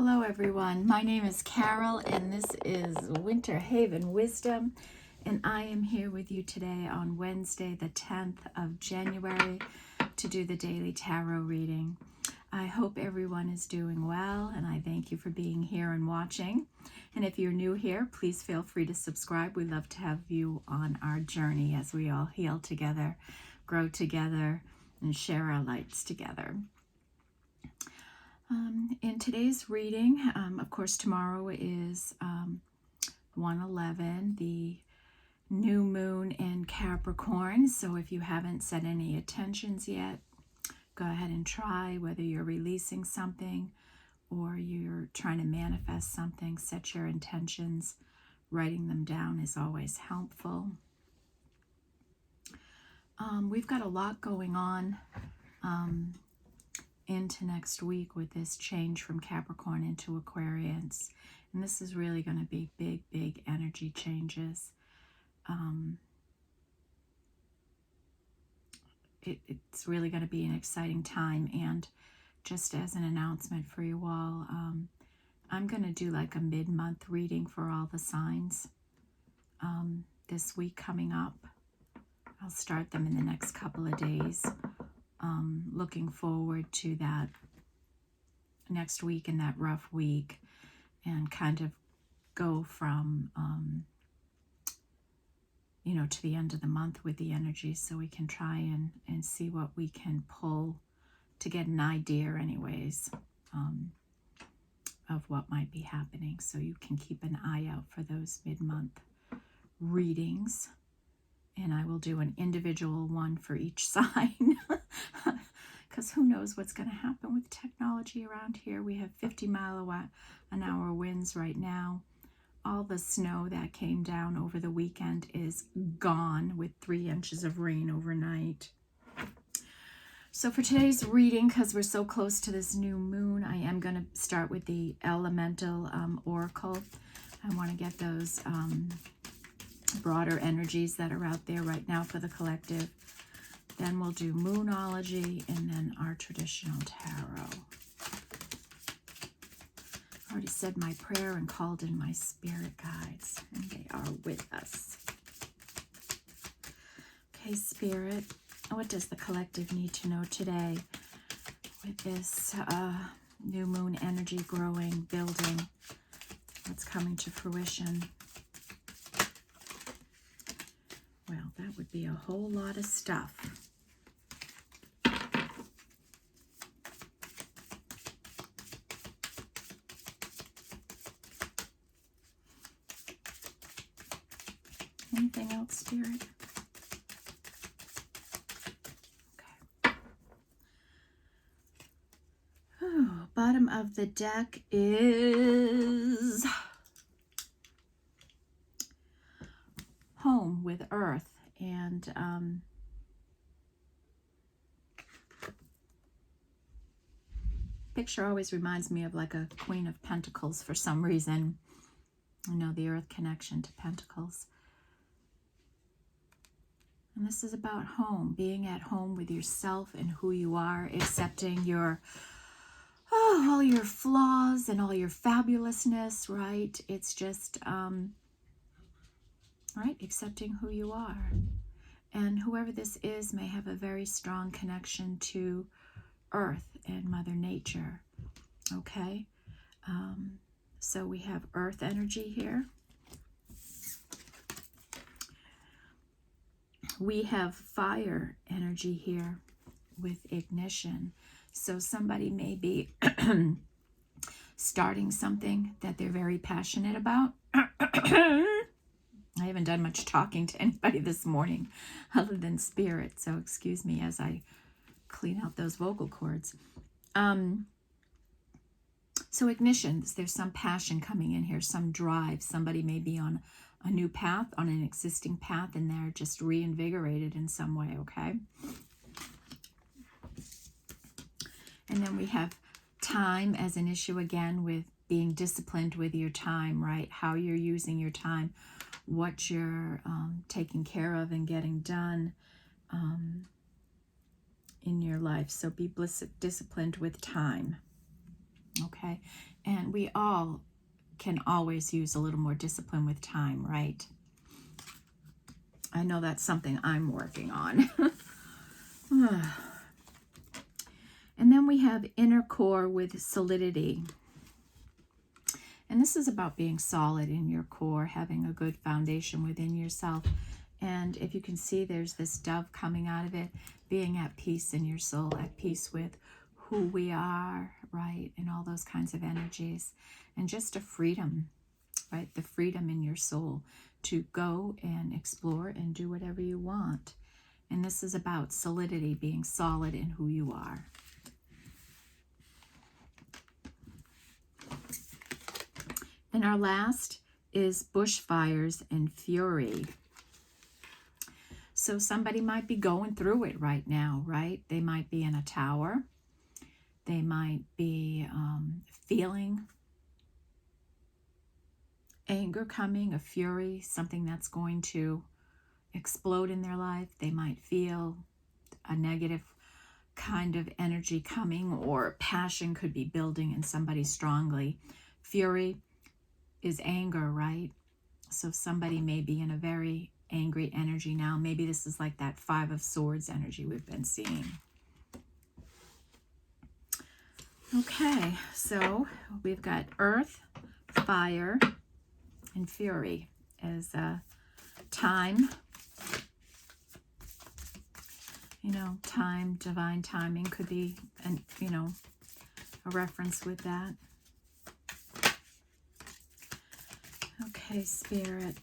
Hello everyone, my name is Carol and this is Winter Haven Wisdom, and I am here with you today on Wednesday the 10th of January to do the daily tarot reading. I hope everyone is doing well and I thank you for being here and watching. And if you're new here, please feel free to subscribe. We love to have you on our journey as we all heal together, grow together, and share our lights together. In today's reading, of course, tomorrow is 1/11, the new moon in Capricorn. So if you haven't set any intentions yet, go ahead and try. Whether you're releasing something or you're trying to manifest something, set your intentions. Writing them down is always helpful. We've got a lot going on into next week with this change from Capricorn into Aquarius, and this is really going to be big energy changes. It's really going to be an exciting time, and just as an announcement for you all, I'm going to do like a mid-month reading for all the signs this week coming up. I'll start them in the next couple of days. Looking forward to that next week and that rough week, and kind of go from to the end of the month with the energy, so we can try and see what we can pull to get an idea anyways of what might be happening. So you can keep an eye out for those mid-month readings, and I will do an individual one for each sign. Because who knows what's going to happen with technology around here. We have 50-mile-an-hour winds right now. All the snow that came down over the weekend is gone, with 3 inches of rain overnight. So for today's reading, because we're so close to this new moon, I am going to start with the elemental oracle. I want to get those broader energies that are out there right now for the collective. Then we'll do moonology, and then our traditional tarot. I already said my prayer and called in my spirit guides, and they are with us. Okay, Spirit, what does the collective need to know today with this new moon energy growing, building, what's coming to fruition? Well, that would be a whole lot of stuff. Anything else, Spirit? Okay. Oh, bottom of the deck is home with Earth, and picture always reminds me of like a Queen of Pentacles for some reason. I know the Earth connection to Pentacles. And this is about home, being at home with yourself and who you are, accepting your all your flaws and all your fabulousness, right? It's just right, accepting who you are. And whoever this is may have a very strong connection to Earth and Mother Nature. Okay, so we have Earth energy here. We have fire energy here with ignition. So somebody may be starting something that they're very passionate about. I haven't done much talking to anybody this morning other than Spirit, so excuse me as I clean out those vocal cords. So ignition, there's some passion coming in here, some drive. Somebody may be on a new path, on an existing path, and they're just reinvigorated in some way, okay? And then we have time as an issue again, with being disciplined with your time, right? How you're using your time, what you're taking care of and getting done in your life. So be disciplined with time, okay? And we all can always use a little more discipline with time, right? I know that's something I'm working on. And then we have inner core with solidity. And this is about being solid in your core, having a good foundation within yourself. And if you can see, there's this dove coming out of it, being at peace in your soul, at peace with who we are, right? And all those kinds of energies. And just a freedom, right? The freedom in your soul to go and explore and do whatever you want. And this is about solidity, being solid in who you are. And our last is bushfires and fury. So somebody might be going through it right now, right? They might be in a tower. They might be feeling anger coming, a fury, something that's going to explode in their life. They might feel a negative kind of energy coming, or passion could be building in somebody strongly. Fury is anger, right? So somebody may be in a very angry energy now. Maybe this is like that 5 of Swords energy we've been seeing. Okay, so we've got earth, fire, and fury as time. You know, time, divine timing could be, an, you know, a reference with that. Okay, Spirit.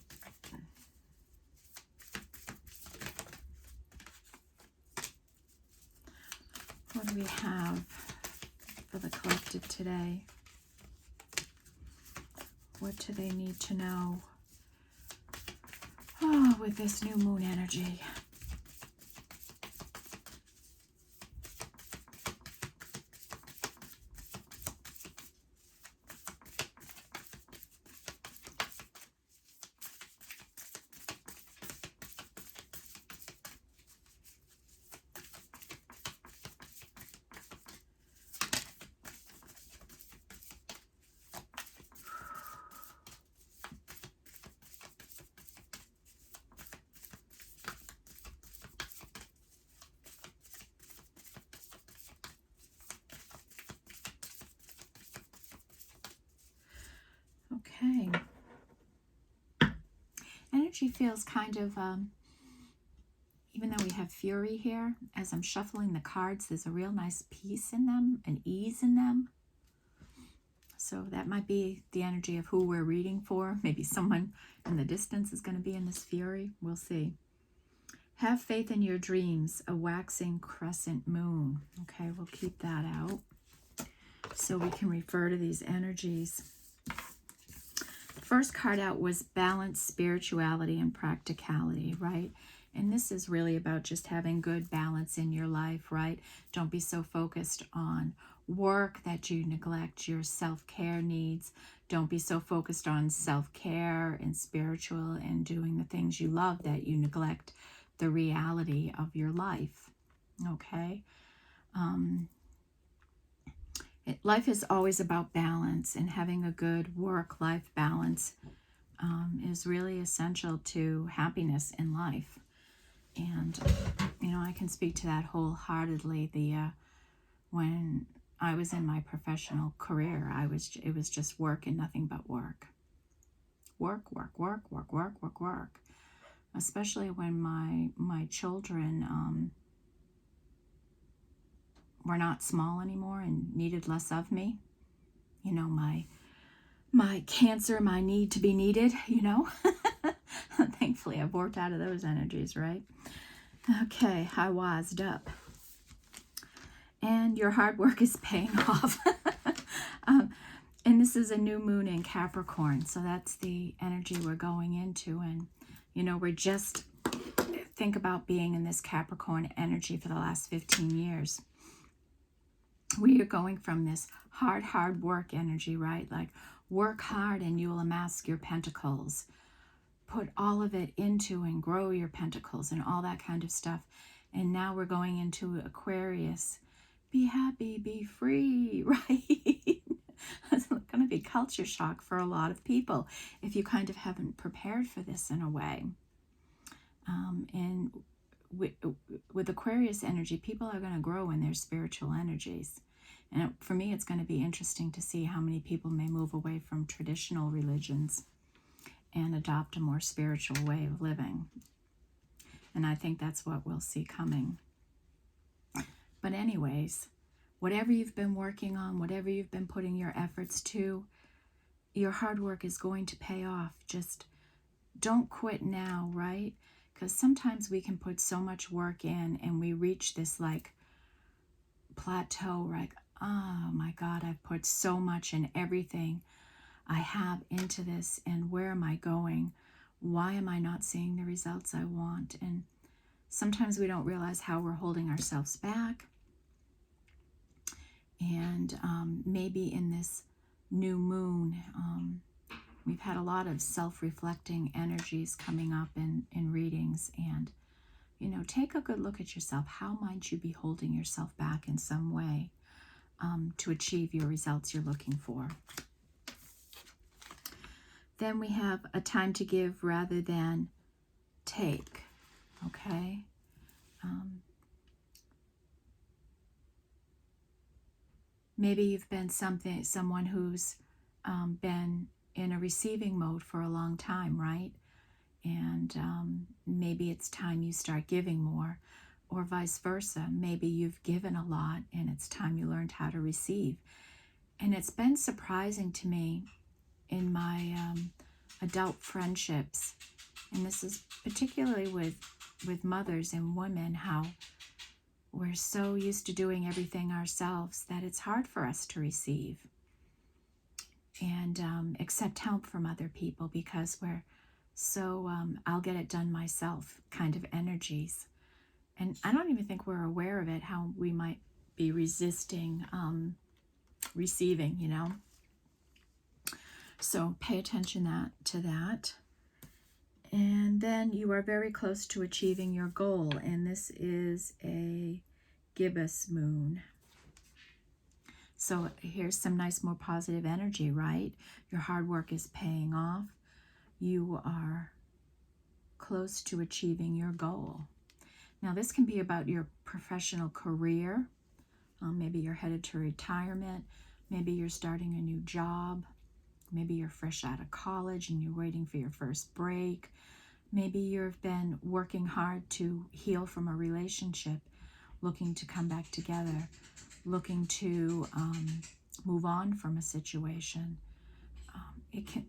What do we have for the collective today? What do they need to know? Oh, with this new moon energy. Okay. Energy feels kind of, even though we have fury here, as I'm shuffling the cards, there's a real nice peace in them, an ease in them. So that might be the energy of who we're reading for. Maybe someone in the distance is going to be in this fury. We'll see. Have faith in your dreams, a waxing crescent moon. Okay, we'll keep that out so we can refer to these energies. First card out was balance, spirituality, and practicality, right? And this is really about just having good balance in your life, right? Don't be so focused on work that you neglect your self-care needs. Don't be so focused on self-care and spiritual and doing the things you love that you neglect the reality of your life, okay? Life is always about balance, and having a good work-life balance is really essential to happiness in life. And, you know, I can speak to that wholeheartedly. When I was in my professional career, it was just work and nothing but work. Work, work, work, work, work, work, work. Especially when my children were not small anymore and needed less of me. You know, my cancer, my need to be needed, you know. Thankfully, I've worked out of those energies, right? Okay, I wised up. And your hard work is paying off. And this is a new moon in Capricorn, so that's the energy we're going into. And, you know, we're just, think about being in this Capricorn energy for the last 15 years. We are going from this hard work energy, right? Like, work hard and you will amass your pentacles. Put all of it into and grow your pentacles and all that kind of stuff. And now we're going into Aquarius. Be happy, be free, right? culture shock for a lot of people if you kind of haven't prepared for this in a way. And with Aquarius energy, people are going to grow in their spiritual energies. And for me, it's going to be interesting to see how many people may move away from traditional religions and adopt a more spiritual way of living. And I think that's what we'll see coming. But anyways, whatever you've been working on, whatever you've been putting your efforts to, your hard work is going to pay off. Just don't quit now, right? Because sometimes we can put so much work in and we reach this like plateau, like, oh my God, I've put so much in everything I have into this, and where am I going? Why am I not seeing the results I want? And sometimes we don't realize how we're holding ourselves back. And maybe in this new moon, we've had a lot of self-reflecting energies coming up in readings. And, you know, take a good look at yourself. How might you be holding yourself back in some way to achieve your results you're looking for? Then we have a time to give rather than take, okay? Maybe you've been someone who's been in a receiving mode for a long time, right? And maybe it's time you start giving more, or vice versa. Maybe you've given a lot and it's time you learned how to receive. And it's been surprising to me in my adult friendships, and this is particularly with mothers and women, how we're so used to doing everything ourselves that it's hard for us to receive and accept help from other people, because we're so I'll get it done myself kind of energies. And I don't even think we're aware of it, how we might be resisting receiving, you know. So pay attention to that. And then you are very close to achieving your goal. And this is a gibbous moon. So here's some nice, more positive energy, right? Your hard work is paying off. You are close to achieving your goal. Now, this can be about your professional career. Maybe you're headed to retirement. Maybe you're starting a new job. Maybe you're fresh out of college and you're waiting for your first break. Maybe you've been working hard to heal from a relationship, looking to come back together, looking to move on from a situation.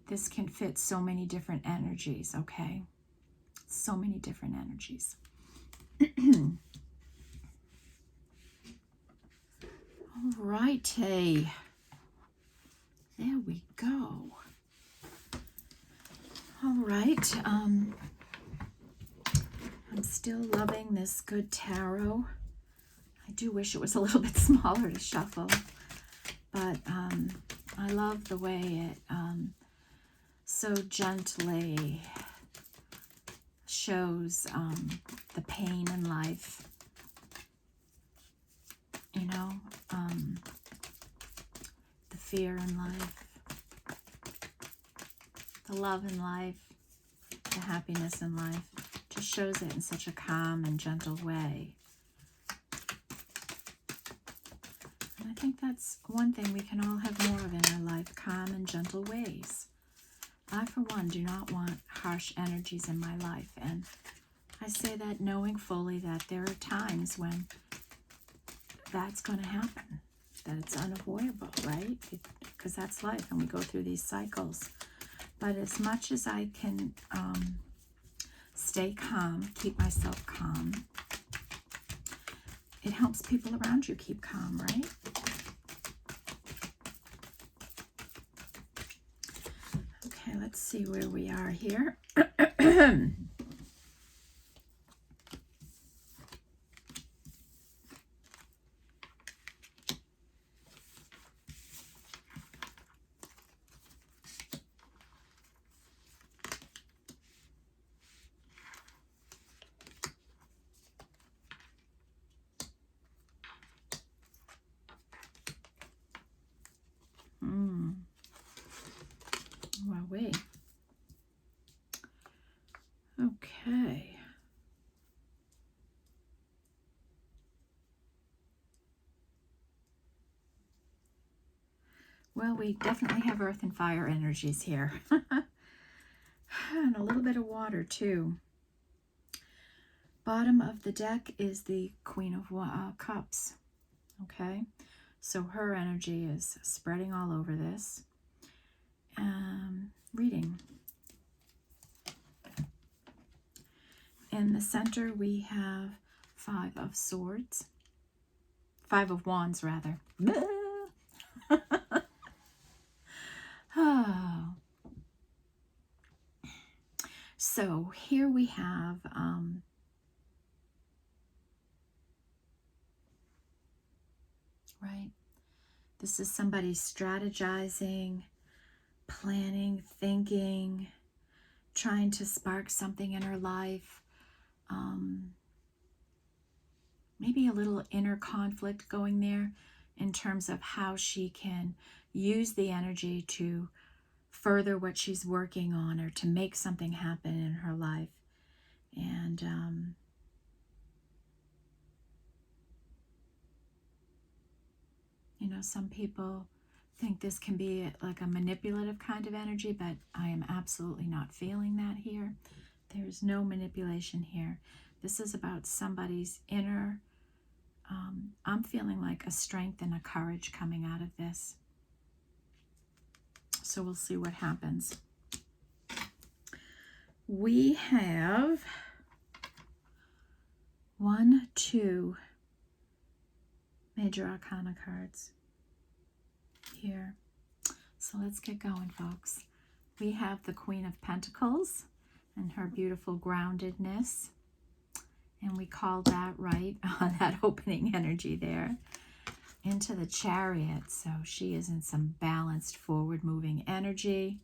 This can fit so many different energies, okay? So many different energies. All righty. There we go. All right. I'm still loving this good tarot. I do wish it was a little bit smaller to shuffle, but I love the way it so gently shows the pain in life, you know, the fear in life, the love in life, the happiness in life. Just shows it in such a calm and gentle way. And I think that's one thing we can all have more of in our life, calm and gentle ways. I, for one, do not want harsh energies in my life. And I say that knowing fully that there are times when that's going to happen, that it's unavoidable, right? Because that's life and we go through these cycles. But as much as I can stay calm, keep myself calm, it helps people around you keep calm, right? Okay, let's see where we are here. Well, we definitely have earth and fire energies here. And a little bit of water too. Bottom of the deck is the Queen of Cups. Okay, so her energy is spreading all over this. Reading. In the center, we have 5 of Swords. 5 of Wands, rather. Oh. So here we have right, this is somebody strategizing, planning, thinking, trying to spark something in her life. Maybe a little inner conflict going there in terms of how she can use the energy to further what she's working on or to make something happen in her life. And you know, some people think this can be like a manipulative kind of energy, but I am absolutely not feeling that here. There's no manipulation here. This is about somebody's inner, I'm feeling like a strength and a courage coming out of this. So we'll see what happens. We have 1, 2 Major Arcana cards here. So let's get going, folks. We have the Queen of Pentacles and her beautiful groundedness. And we call that right on that opening energy there. Into the Chariot. So she is in some balanced, forward-moving energy.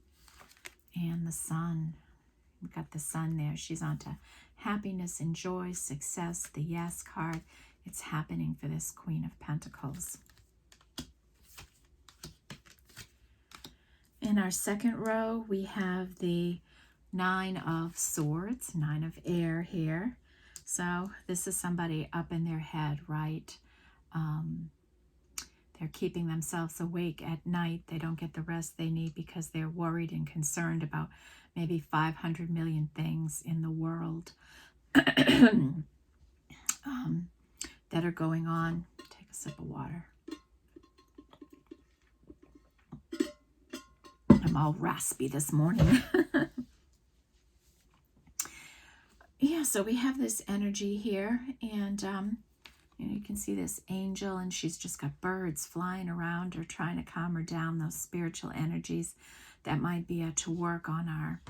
And the Sun. We've got the Sun there. She's on to happiness and joy, success, the Yes card. It's happening for this Queen of Pentacles. In our second row, we have the 9 of Swords, 9 of air here. So this is somebody up in their head, right? They're keeping themselves awake at night. They don't get the rest they need because they're worried and concerned about maybe 500 million things in the world that are going on. Take a sip of water. I'm all raspy this morning. Yeah, so we have this energy here, and you know, you can see this angel, and she's just got birds flying around her, trying to calm her down, those spiritual energies that might be to work on our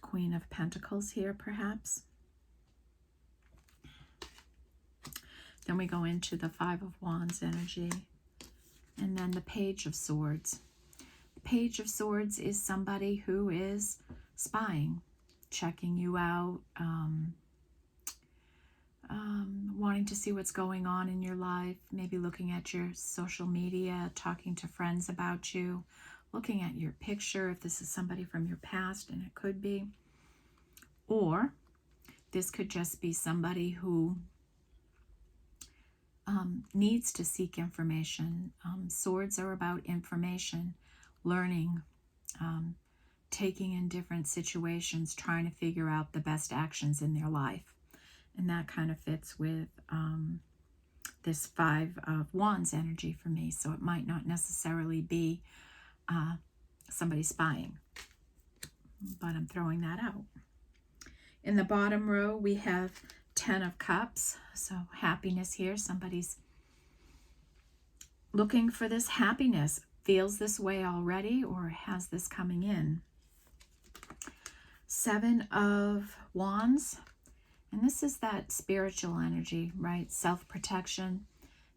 Queen of Pentacles here, perhaps. Then we go into the 5 of Wands energy, and then the Page of Swords. The Page of Swords is somebody who is spying, checking you out, wanting to see what's going on in your life, maybe looking at your social media, talking to friends about you, looking at your picture if this is somebody from your past, and it could be. Or this could just be somebody who needs to seek information. Swords are about information, learning, taking in different situations, trying to figure out the best actions in their life. And that kind of fits with this 5 of Wands energy for me. So it might not necessarily be somebody spying, but I'm throwing that out. In the bottom row, we have 10 of Cups. So happiness here. Somebody's looking for this happiness, feels this way already, or has this coming in. 7 of Wands. And this is that spiritual energy, right? Self-protection.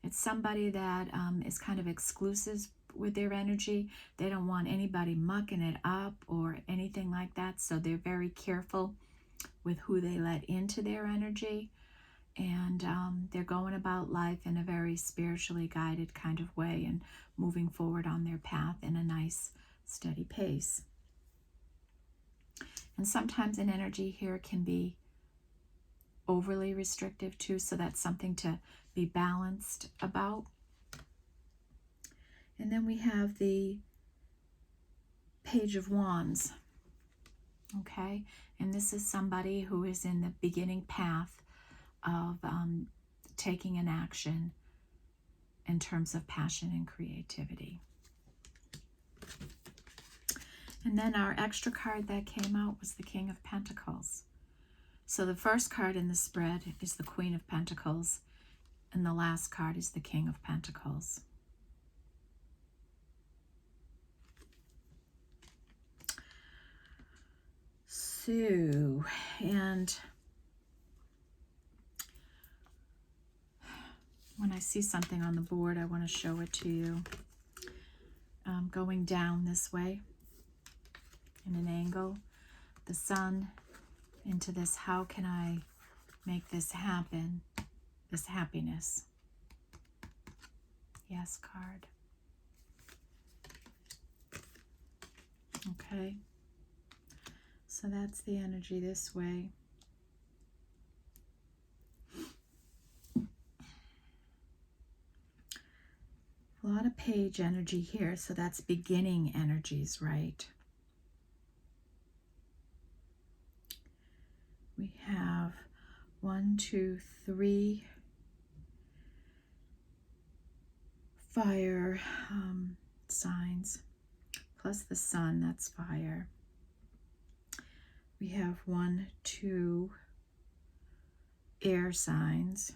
It's somebody that is kind of exclusive with their energy. They don't want anybody mucking it up or anything like that. So they're very careful with who they let into their energy. And they're going about life in a very spiritually guided kind of way and moving forward on their path in a nice, steady pace. And sometimes an energy here can be overly restrictive too, so that's something to be balanced about. And then we have the Page of Wands. Okay, and this is somebody who is in the beginning path of taking an action in terms of passion and creativity. And then our extra card that came out was the King of Pentacles. So the first card in the spread is the Queen of Pentacles, and the last card is the King of Pentacles. So, and when I see something on the board, I want to show it to you. Going down this way in an angle, the sun into this, how can I make this happen, this happiness? Yes card. Okay, so that's the energy this way. A lot of page energy here, so that's beginning energies, right? We have 1, 2, 3 fire signs, plus the sun, that's fire. We have 1, 2 air signs.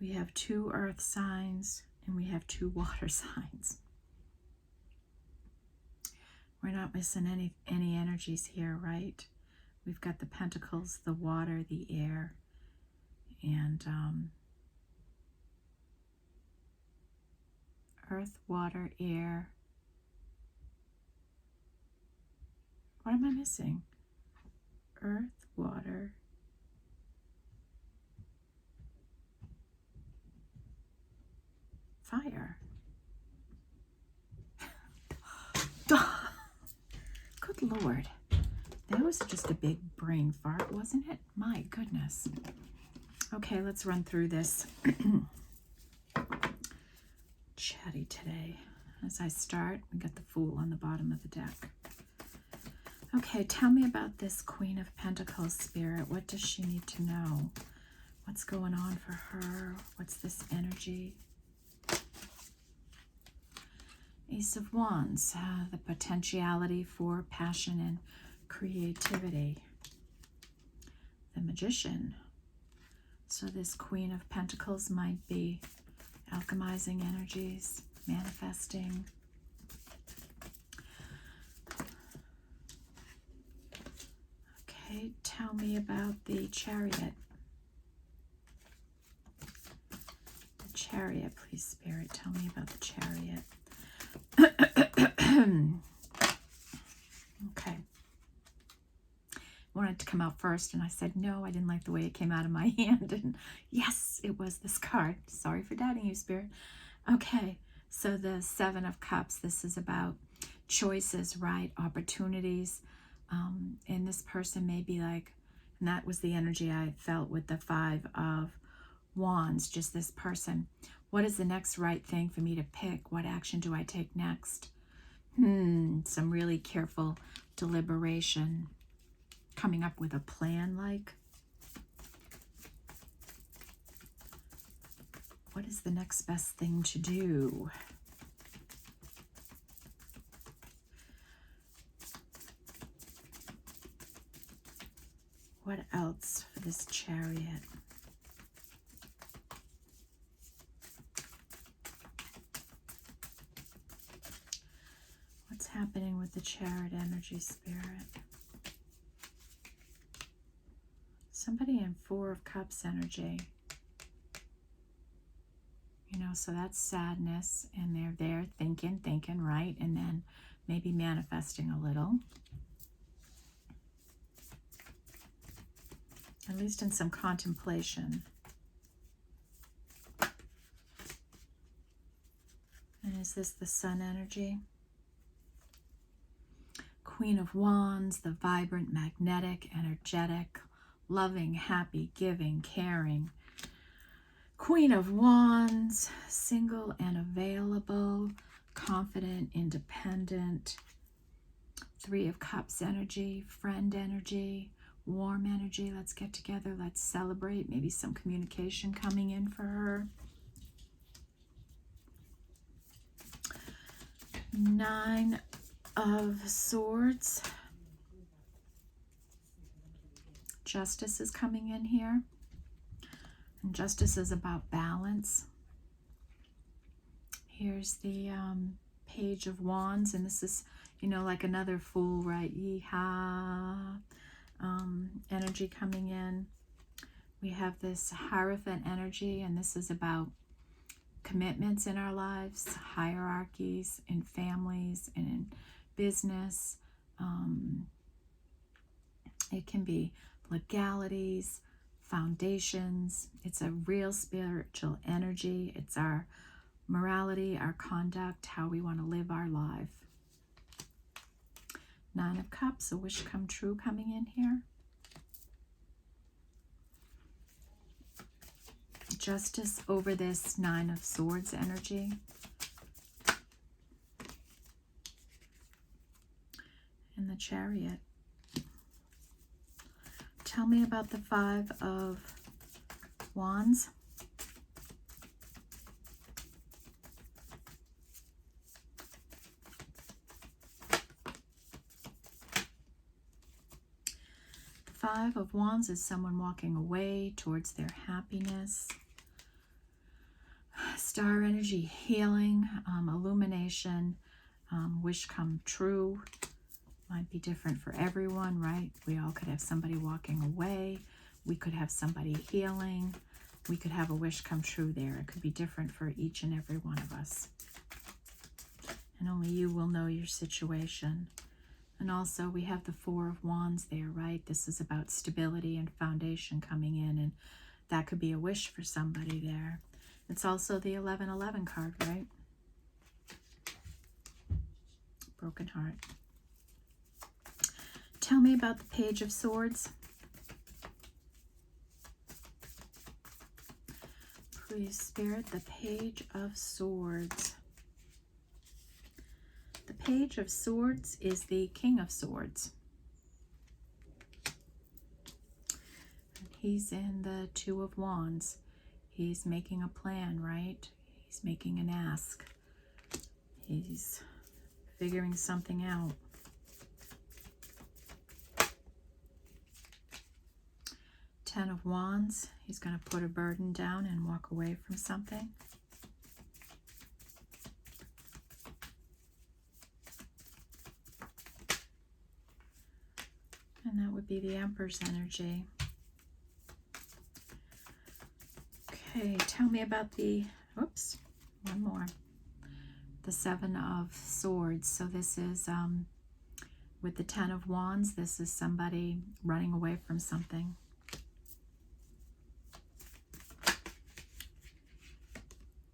We have 2 earth signs, and we have 2 water signs. We're not missing any energies here, right? We've got the pentacles, the water, the air, and earth, water, air. What am I missing? Earth, water, fire. Good Lord. That was just a big brain fart, wasn't it? My goodness. Okay, let's run through this. Chatty today. As I start, we got the Fool on the bottom of the deck. Okay, tell me about this Queen of Pentacles, Spirit. What does she need to know? What's going on for her? What's this energy? Ace of Wands, the potentiality for passion and creativity. The Magician. So this Queen of Pentacles might be alchemizing energies, manifesting. Okay, tell me about the Chariot. The Chariot, please, Spirit. Tell me about the Chariot. Okay. Wanted to come out first, and I said no, I didn't like the way it came out of my hand, and yes, it was this card. Sorry for doubting you, Spirit. Okay, so the 7 of Cups, this is about choices, right? Opportunities. And this person may be like, and that was the energy I felt with the 5 of Wands, just this person. What is the next right thing for me to pick? What action do I take next? Some really careful deliberation. Coming up with a plan, like. What is the next best thing to do? What else for this Chariot? What's happening with the Chariot energy, Spirit? Somebody in 4 of Cups energy. You know, so that's sadness, and they're there thinking, right? And then maybe manifesting a little. At least in some contemplation. And is this the Sun energy? Queen of Wands, the vibrant, magnetic, energetic, loving, happy, giving, caring. Queen of Wands, single and available, confident, independent. Three of Cups energy, friend energy, warm energy. Let's get together. Let's celebrate. Maybe some communication coming in for her. Nine of Swords. Justice is coming in here. And justice is about balance. Here's the Page of Wands, and this is, you know, like another Fool, right? Yeehaw. Energy coming in. We have this Hierophant energy, and this is about commitments in our lives, hierarchies in families and in business. It can be legalities, foundations. It's a real spiritual energy. It's our morality, our conduct, how we want to live our life. Nine of Cups, a wish come true coming in here. Justice over this Nine of Swords energy. And the Chariot. Tell me about the Five of Wands. The Five of Wands is someone walking away towards their happiness. Star energy, healing, illumination, wish come true. Might be different for everyone, right? We all could have somebody walking away. We could have somebody healing. We could have a wish come true there. It could be different for each and every one of us. And only you will know your situation. And also we have the Four of Wands there, right? This is about stability and foundation coming in, and that could be a wish for somebody there. It's also the 1111 card, right? Broken heart. Tell me about the Page of Swords. Please, Spirit, the Page of Swords. The Page of Swords is the King of Swords. And he's in the Two of Wands. He's making a plan, right? He's making an ask. He's figuring something out. Ten of Wands. He's going to put a burden down and walk away from something. And that would be the Emperor's energy. Okay, tell me about the, oops, one more. The Seven of Swords. So this is, with the Ten of Wands, this is somebody running away from something.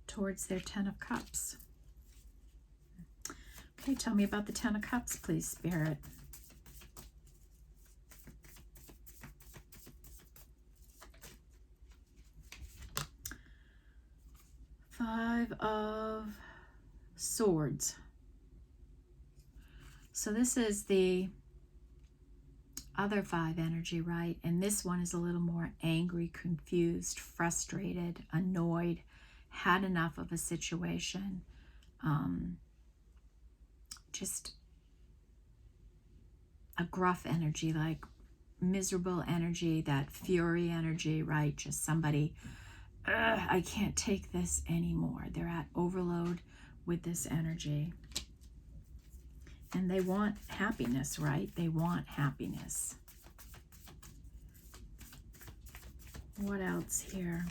Towards their Ten of Cups. Okay, tell me about the Ten of Cups, please, Spirit. Five of Swords. So this is the other five energy, right? And this one is a little more angry, confused, frustrated, annoyed, had enough of a situation. Just a gruff energy, like miserable energy, that fury energy, right? Just somebody, I can't take this anymore. They're at overload with this energy. And they want happiness, right? They want happiness. What else here?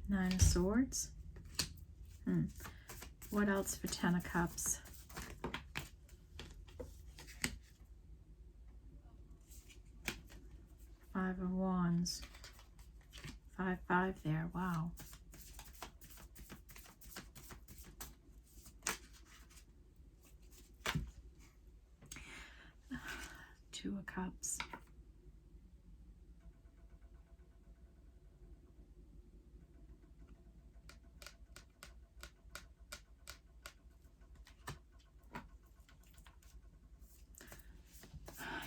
Nine of Swords. What else for Ten of Cups? Five of Wands. 5-5 there. Wow. Two of Cups.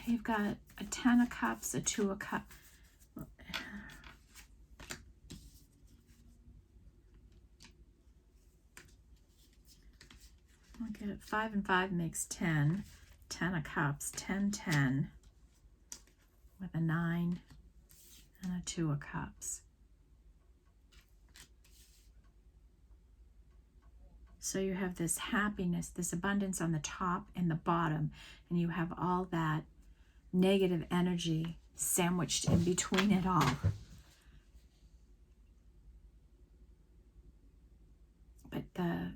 You've got a 10 of Cups, a 2 of Cups. Look at 5 and 5 makes 10. 10 of Cups, 10, 10, with a 9 and a 2 of Cups. So you have this happiness, this abundance on the top and the bottom, and you have all that negative energy sandwiched in between it all. But the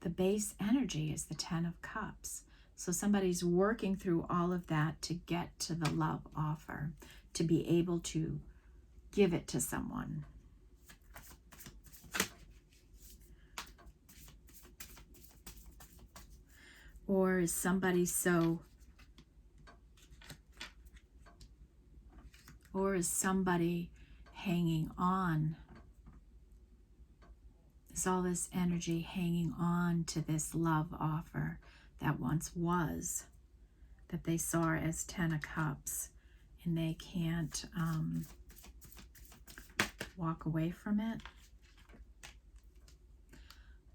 base energy is the 10 of Cups. So somebody's working through all of that to get to the love offer, to be able to give it to someone. Or is somebody hanging on? Is all this energy hanging on to this love offer that once was, that they saw as 10 of Cups, and they can't walk away from it?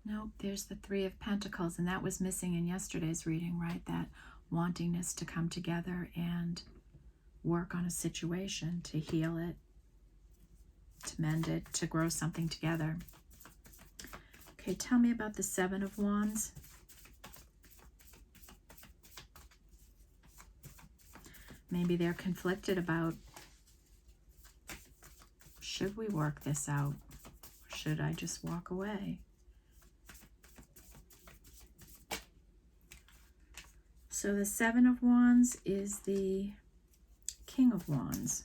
Nope, there's the 3 of Pentacles, and that was missing in yesterday's reading, right? That wantingness to come together and work on a situation, to heal it, to mend it, to grow something together. Okay, tell me about the 7 of Wands. Maybe they're conflicted about, should we work this out? Or should I just walk away? So the 7 of Wands is the King of Wands.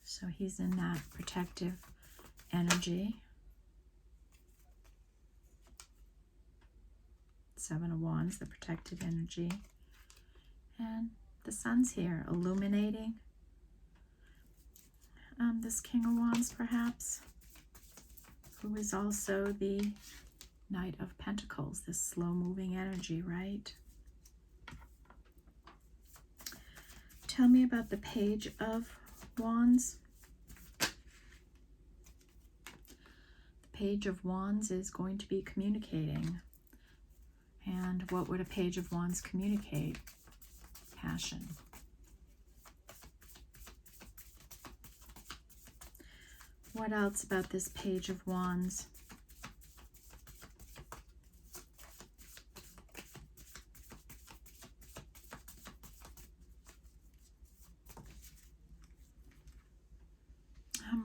So he's in that protective energy. 7 of Wands, the protective energy. And the Sun's here, illuminating this King of Wands, perhaps, who is also the Knight of Pentacles, this slow-moving energy, right? Tell me about the Page of Wands. The Page of Wands is going to be communicating. And what would a Page of Wands communicate? Passion. What else about this Page of Wands?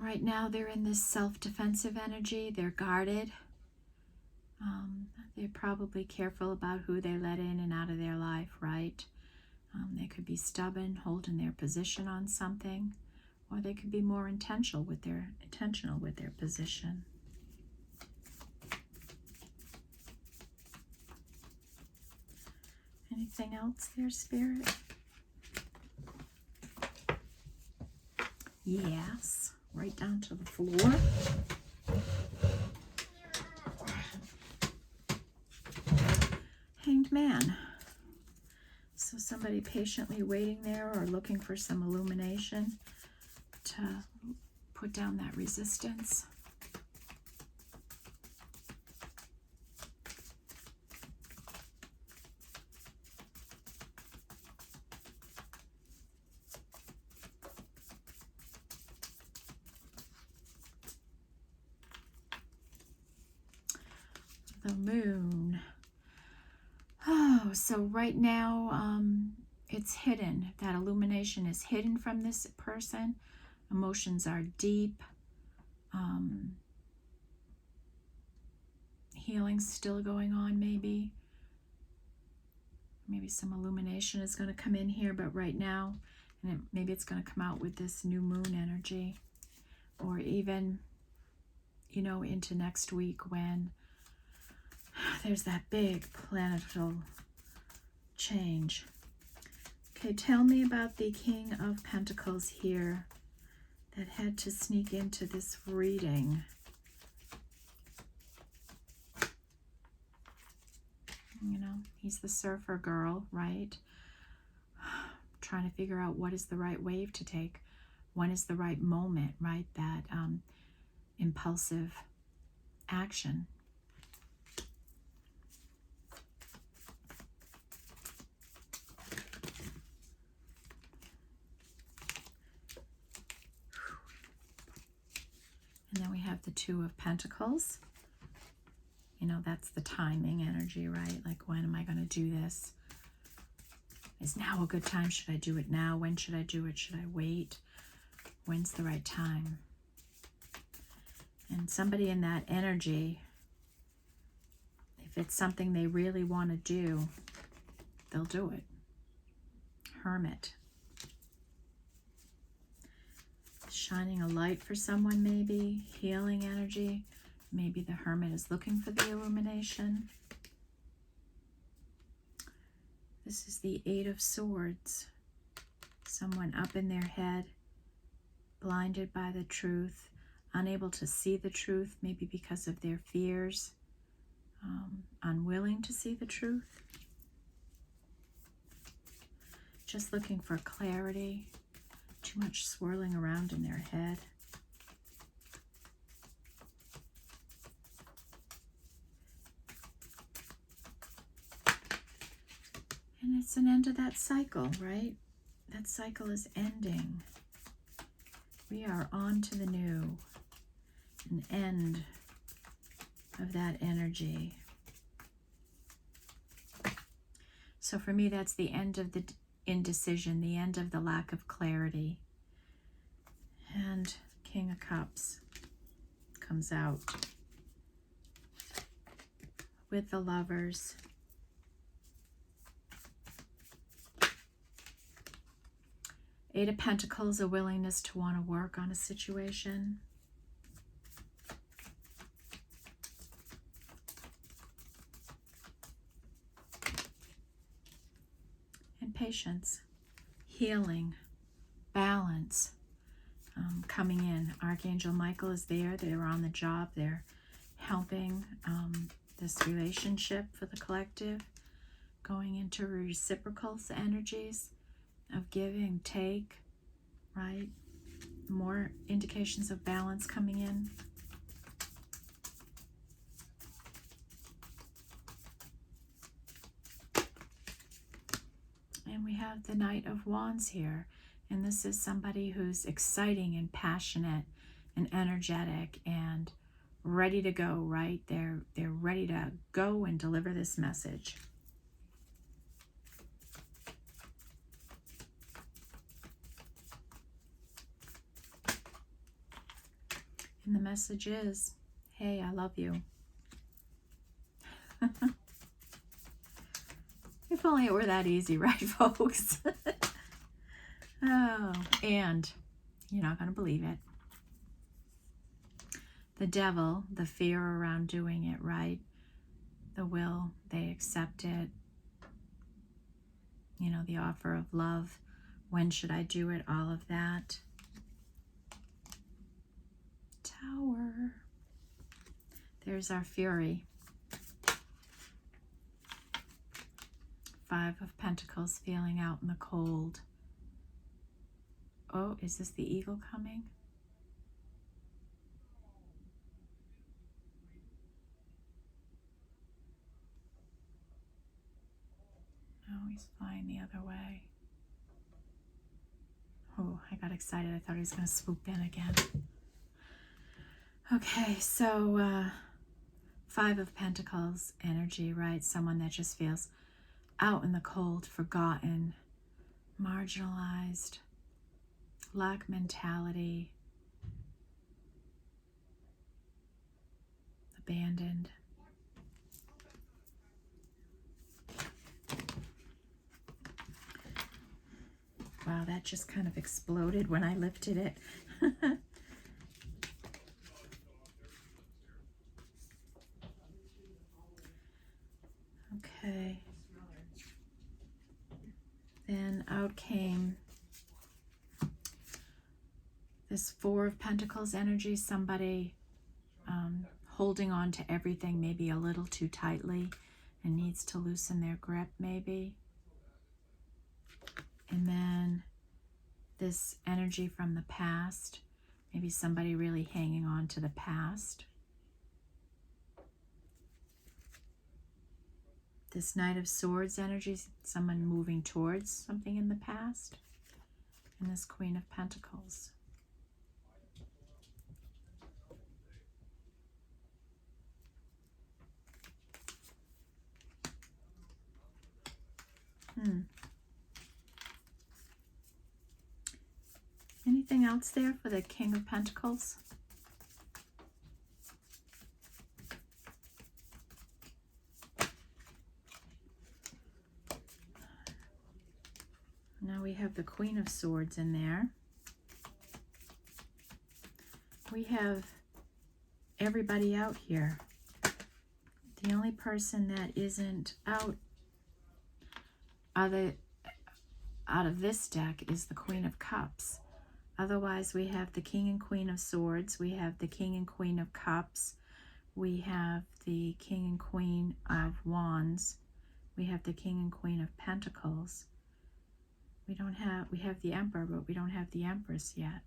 Right now they're in this self-defensive energy. They're guarded. They're probably careful about who they let in and out of their life, right? They could be stubborn, holding their position on something, or they could be more intentional with their position. Anything else there, Spirit? Yes, right down to the floor. Hanged Man. So somebody patiently waiting there or looking for some illumination to put down that resistance. The Moon. Oh, so right now it's hidden. That illumination is hidden from this person. Emotions are deep. Healing's still going on, maybe. Maybe some illumination is going to come in here, but right now, and maybe it's going to come out with this new moon energy, or even, you know, into next week when there's that big planetal change. Okay, tell me about the King of Pentacles here that had to sneak into this reading. You know, he's the surfer girl, right? trying to figure out what is the right wave to take. When is the right moment, right? That impulsive action. And then we have the Two of Pentacles. You know, that's the timing energy, right? Like, when am I going to do this? Is now a good time? Should I do it now? When should I do it? Should I wait? When's the right time? And somebody in that energy, if it's something they really want to do, they'll do it. Hermit. Shining a light for someone, maybe. Healing energy. Maybe the Hermit is looking for the illumination. This is the Eight of Swords. Someone up in their head, blinded by the truth, unable to see the truth, maybe because of their fears, unwilling to see the truth. Just looking for clarity, too much swirling around in their head. And it's an end of that cycle, right? That cycle is ending. We are on to the new. An end of that energy. So for me, that's the end of the indecision, the end of the lack of clarity. And King of Cups comes out with the Lovers. Eight of Pentacles, a willingness to want to work on a situation. And patience, healing, balance coming in. Archangel Michael is there. They're on the job. They're helping this relationship for the collective, going into reciprocal energies of give and take, right? More indications of balance coming in. And we have the Knight of Wands here. And this is somebody who's exciting and passionate and energetic and ready to go, right? They're ready to go and deliver this message. And the message is, hey, I love you. If only it were that easy, right, folks? Oh, and you're not going to believe it. The Devil, the fear around doing it, right? The will, they accept it. You know, the offer of love. When should I do it? All of that. Tower. There's our Fury. Five of Pentacles, feeling out in the cold. Oh, is this the Eagle coming? No, he's flying the other way. Oh, I got excited. I thought he was going to swoop in again. Okay, so Five of Pentacles energy, right? Someone that just feels out in the cold, forgotten, marginalized, lack mentality, abandoned. Wow, that just kind of exploded when I lifted it. Okay. Then out came this Four of Pentacles energy, somebody holding on to everything maybe a little too tightly and needs to loosen their grip maybe. And then this energy from the past. Maybe somebody really hanging on to the past. This Knight of Swords energy, someone moving towards something in the past. And this Queen of Pentacles. Anything else there for the King of Pentacles? Now we have the Queen of Swords in there. We have everybody out here. The only person that isn't out of this deck is the Queen of Cups. Otherwise, we have the King and Queen of Swords. We have the King and Queen of Cups. We have the King and Queen of Wands. We have the King and Queen of Pentacles. We have the Emperor, but we don't have the Empress yet.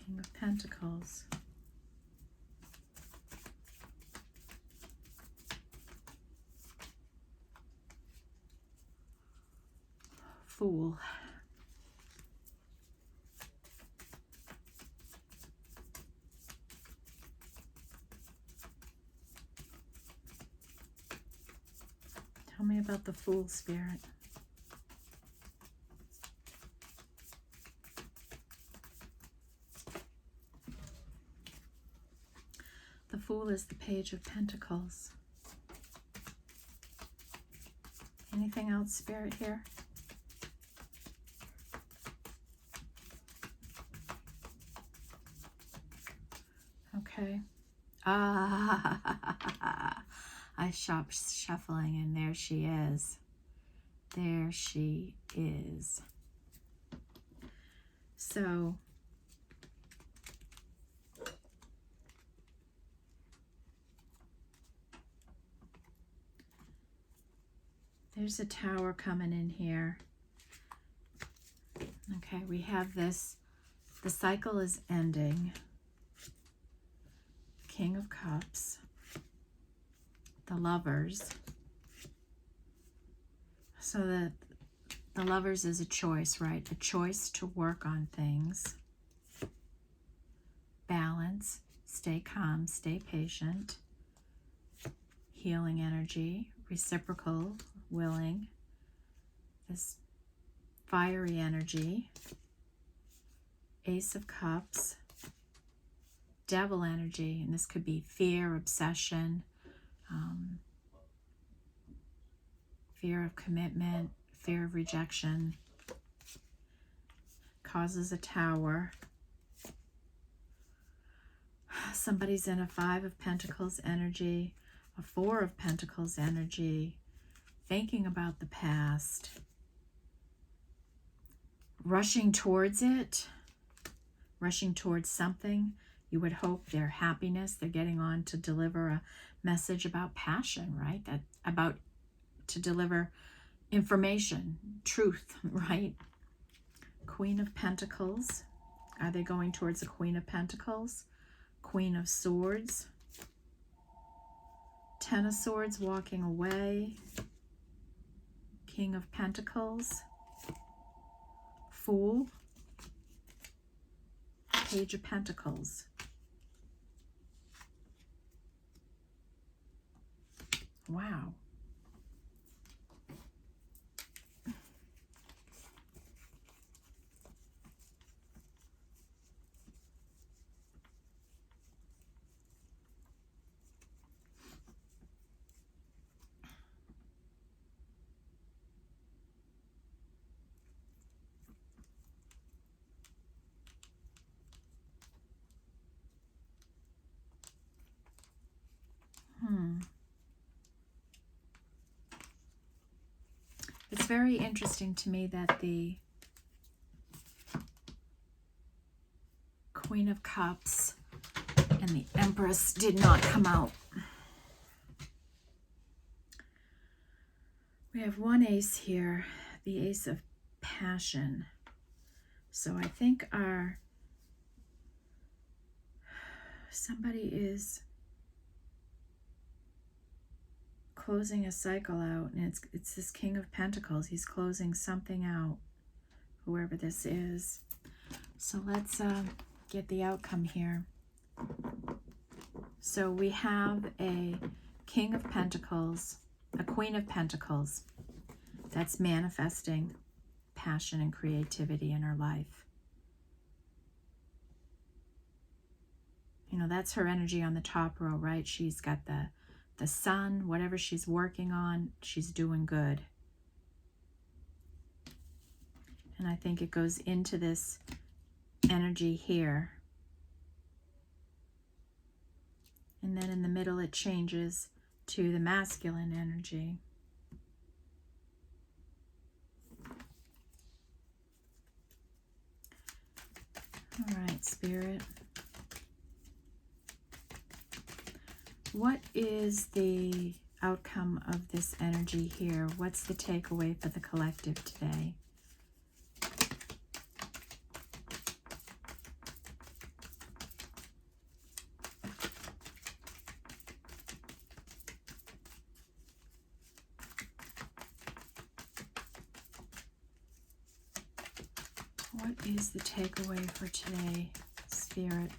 King of Pentacles. Fool. Tell me about the Fool, Spirit. The Fool is the Page of Pentacles. Anything else, Spirit, here? Okay. I stopped shuffling and there she is. There she is. So, there's a Tower coming in here. Okay, we have this. The cycle is ending. King of Cups. The Lovers. So the Lovers is a choice, right? A choice to work on things. Balance. Stay calm. Stay patient. Healing energy. Reciprocal. Willing. This fiery energy. Ace of Cups. Devil energy, and this could be fear, obsession, fear of commitment, fear of rejection. Causes a Tower. Somebody's in a 5 of Pentacles energy, a 4 of Pentacles energy, thinking about the past, rushing towards it, rushing towards something. You would hope their happiness, they're getting on to deliver a message about passion, right? To deliver information, truth, right? Queen of Pentacles. Are they going towards the Queen of Pentacles? Queen of Swords. 10 of Swords walking away. King of Pentacles. Fool. Page of Pentacles. Wow. It's very interesting to me that the Queen of Cups, and the Empress did not come out. We have one ace here, the Ace of Passion. So I think somebody is closing a cycle out, and it's this King of Pentacles. He's closing something out, whoever this is. So let's get the outcome here. So we have a King of Pentacles, a Queen of Pentacles that's manifesting passion and creativity in her life. You know, that's her energy on the top row, right? She's got the sun, whatever she's working on, she's doing good. And I think it goes into this energy here. And then in the middle it changes to the masculine energy. All right, Spirit. What is the outcome of this energy here? What's the takeaway for the collective today? What is the takeaway for today, Spirit?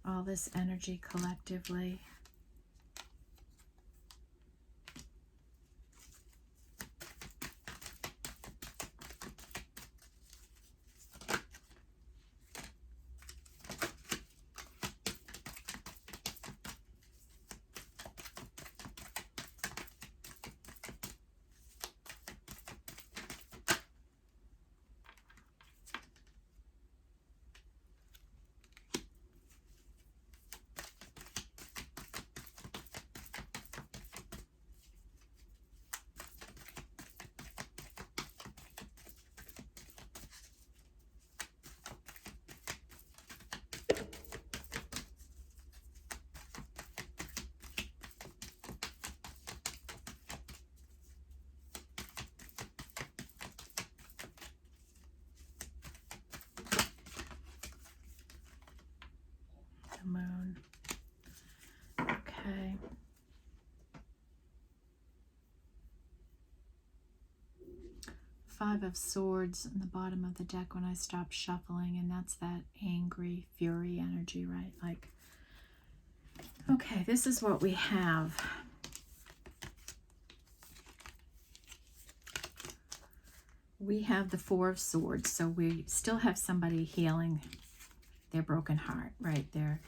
All this energy collectively. Moon. Okay. Five of Swords in the bottom of the deck when I stop shuffling, and that's that angry fury energy, right? Like, okay, this is what we have. We have the Four of Swords, so we still have somebody healing their broken heart, right? They're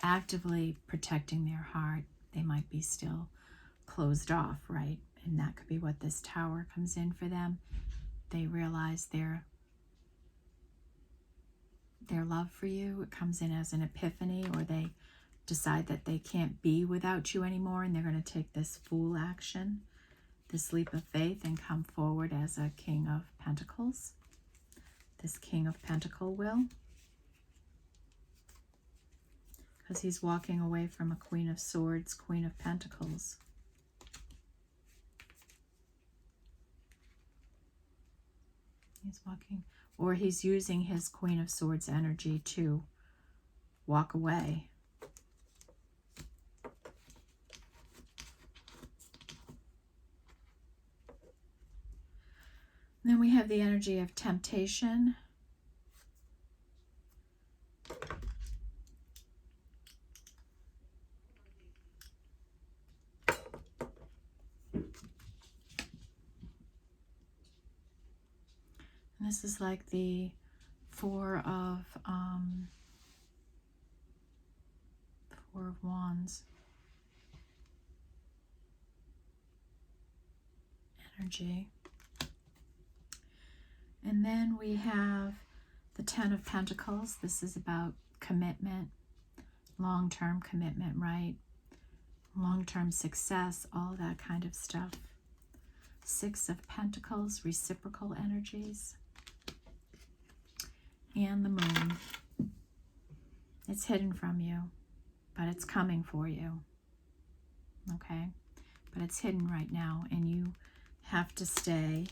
actively protecting their heart. They might be still closed off, right? And that could be what this Tower comes in for them. They realize their love for you. It comes in as an epiphany, or they decide that they can't be without you anymore, and they're going to take this fool action, this leap of faith, and come forward as a King of Pentacles. This King of Pentacle will. Because he's walking away from a Queen of Swords, Queen of Pentacles. He's walking, or he's using his Queen of Swords energy to walk away. And then we have the energy of temptation. And this is like the Four of Wands energy. And then we have the Ten of Pentacles. This is about commitment, long-term commitment, right? Long-term success, all that kind of stuff. Six of Pentacles, reciprocal energies. And the Moon. It's hidden from you, but it's coming for you. Okay? But it's hidden right now, and you have to stay.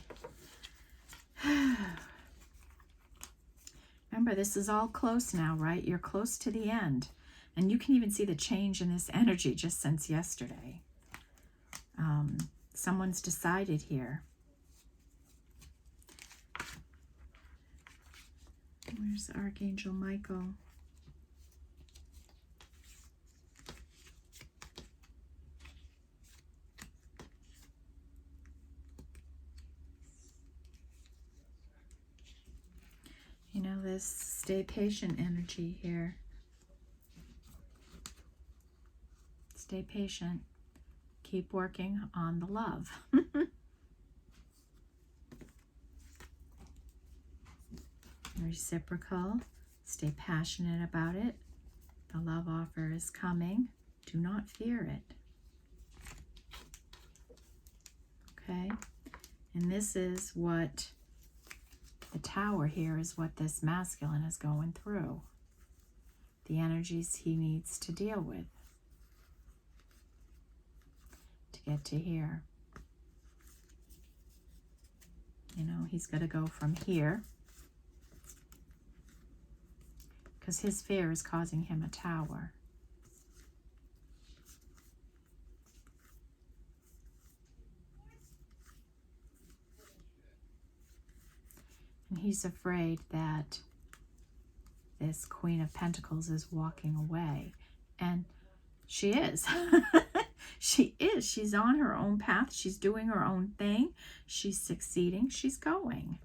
Remember, this is all close now, right? You're close to the end. And you can even see the change in this energy just since yesterday. Someone's decided here. Where's Archangel Michael? You know, this stay patient energy here. Stay patient. Keep working on the love. Reciprocal. Stay passionate about it. The love offer is coming. Do not fear it. Okay? And this is what the Tower here is, what this masculine is going through. The energies he needs to deal with to get to here. You know, he's got to go from here because his fear is causing him a tower. And he's afraid that this Queen of Pentacles is walking away. And she is. She is. She's on her own path. She's doing her own thing. She's succeeding. She's going.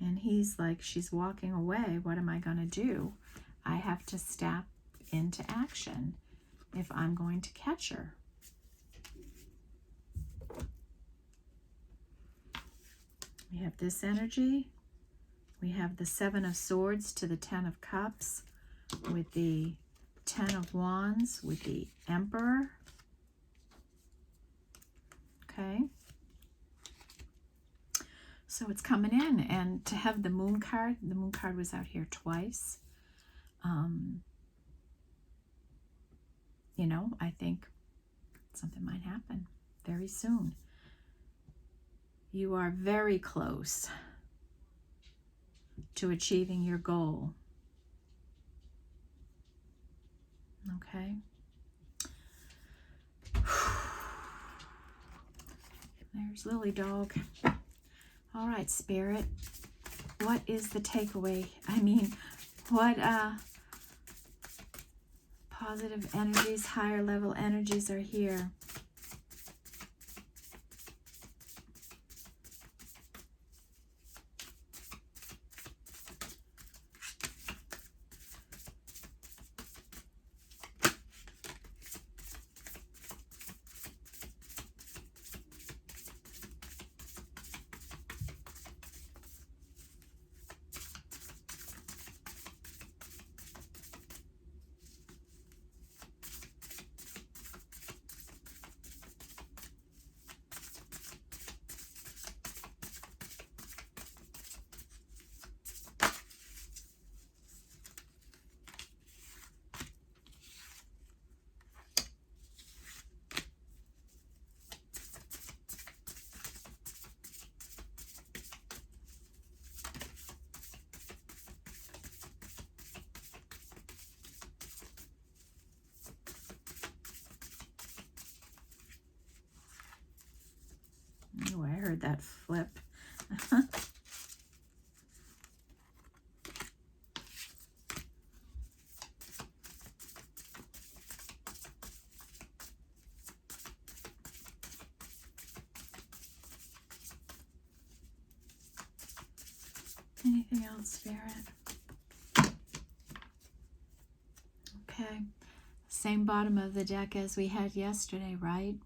And he's like, she's walking away. What am I going to do? I have to step into action if I'm going to catch her. We have this energy. We have the Seven of Swords to the Ten of Cups with the Ten of Wands with the Emperor. Okay. So it's coming in. And to have the Moon card was out here twice. You know, I think something might happen very soon. You are very close to achieving your goal. Okay. There's Lily Dog. All right, Spirit. What is the takeaway? I mean, what positive energies, higher level energies are here? Oh, I heard that flip. Anything else, Spirit? Okay. Same bottom of the deck as we had yesterday, right?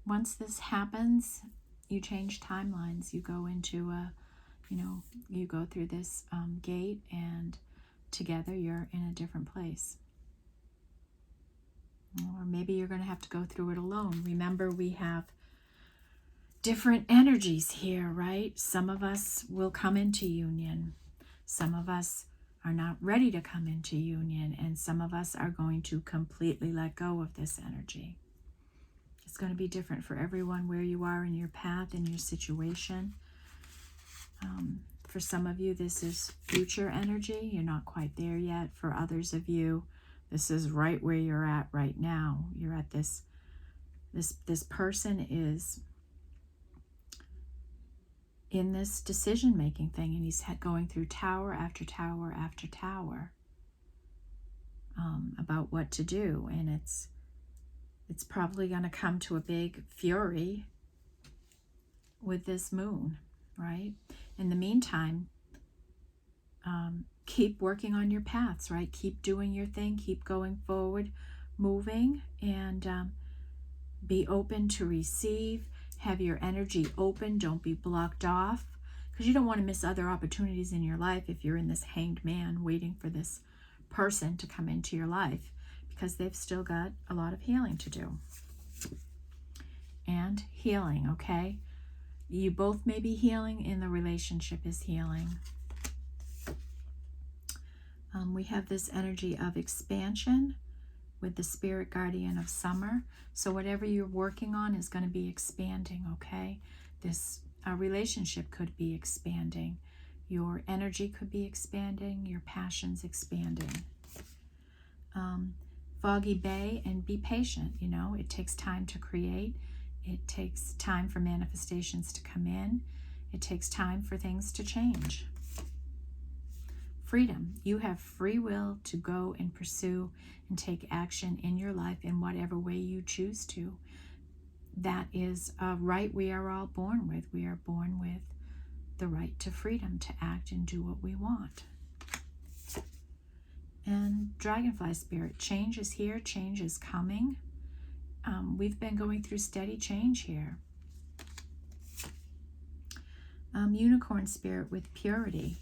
Once this happens, you change timelines. You go into a, you go through this gate, and together you're in a different place. Or maybe you're going to have to go through it alone. Remember, we have different energies here, right? Some of us will come into union. Some of us are not ready to come into union, and some of us are going to completely let go of this energy. It's going to be different for everyone where you are in your path and your situation. For some of you, this is future energy. You're not quite there yet. For others of you, this is right where you're at right now. You're at this person is in this decision-making thing, and he's going through tower after tower after tower about what to do, and it's probably going to come to a big fury with this moon, right? In the meantime, keep working on your paths, right? Keep doing your thing, keep going forward, moving, and be open to receive. Have your energy open. Don't be blocked off, because you don't want to miss other opportunities in your life if you're in this hanged man waiting for this person to come into your life, because they've still got a lot of healing to do. And healing, okay? You both may be healing, and the relationship is healing. We have this energy of expansion with the spirit guardian of summer. So whatever you're working on is going to be expanding, okay? This relationship could be expanding. Your energy could be expanding. Your passion's expanding. Foggy Bay, and be patient. You know, it takes time to create. It takes time for manifestations to come in. It takes time for things to change. Freedom. You have free will to go and pursue and take action in your life in whatever way you choose to. That is a right we are all born with. We are born with the right to freedom to act and do what we want. And Dragonfly Spirit, change is here, change is coming. We've been going through steady change here. Unicorn Spirit with purity.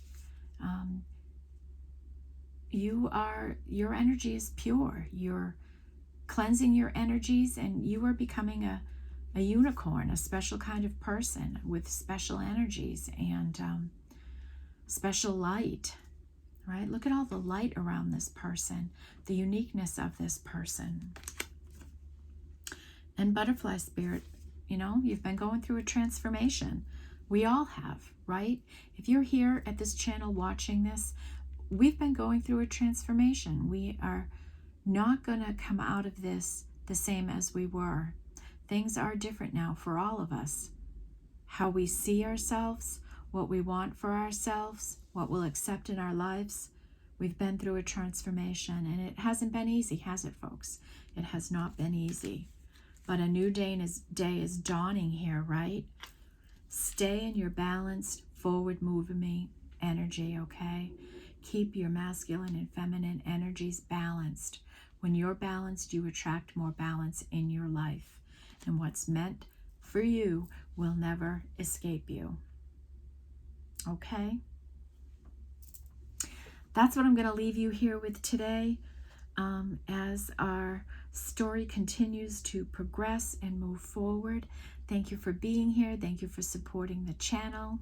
Your energy is pure. You're cleansing your energies, and you are becoming a unicorn, a special kind of person with special energies and special light, right? Look at all the light around this person, the uniqueness of this person. And Butterfly Spirit, you know, you've been going through a transformation. We all have, right? If you're here at this channel watching this, we've been going through a transformation. We are not going to come out of this the same as we were. Things are different now for all of us. How we see ourselves, what we want for ourselves, what we'll accept in our lives. We've been through a transformation, and it hasn't been easy, has it, folks? It has not been easy. But a new day is dawning here, right? Stay in your balanced, forward moving energy, okay? Keep your masculine and feminine energies balanced. When you're balanced, you attract more balance in your life. And what's meant for you will never escape you. Okay? That's what I'm going to leave you here with today. As our story continues to progress and move forward. Thank you for being here. Thank you for supporting the channel.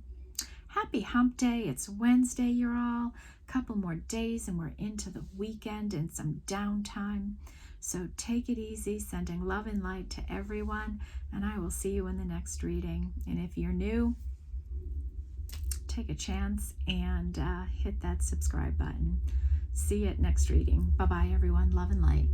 Happy hump day. It's Wednesday, you're all. Couple more days and we're into the weekend and some downtime. So take it easy, sending love and light to everyone, and I will see you in the next reading. And if you're new, take a chance and hit that subscribe button. See you at next reading. Bye-bye, everyone. Love and light.